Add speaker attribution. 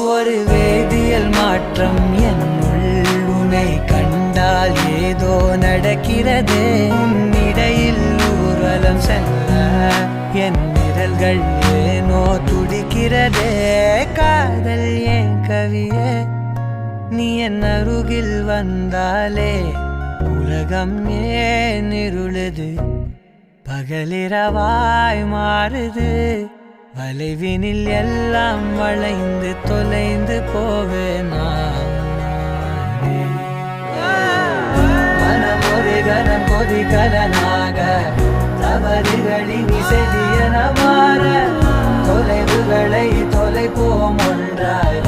Speaker 1: ஒரு வேதியியல் மாற்றம் என்னுள் உன்னை கண்டால் ஏதோ நடக்கிறது. இடையில் ஊர்வலம் செல்ல என் விரல்கள் ஏனோ துடிக்கிறதே. காதல் ஏன் கவியே, நீ என் அருகில் வந்தாலே உலகம் ஏன் இருளுது, பகலிரவாய் மாறுது. வளைவினில் எல்லாம் வளைந்து தொலைந்து போவேனா. மனம் ஒரு கணம் கொதிகலனாக தவறுகளின் இசையன மாற தொலைவுகளை தொலைப்போம் ஒன்றாய்.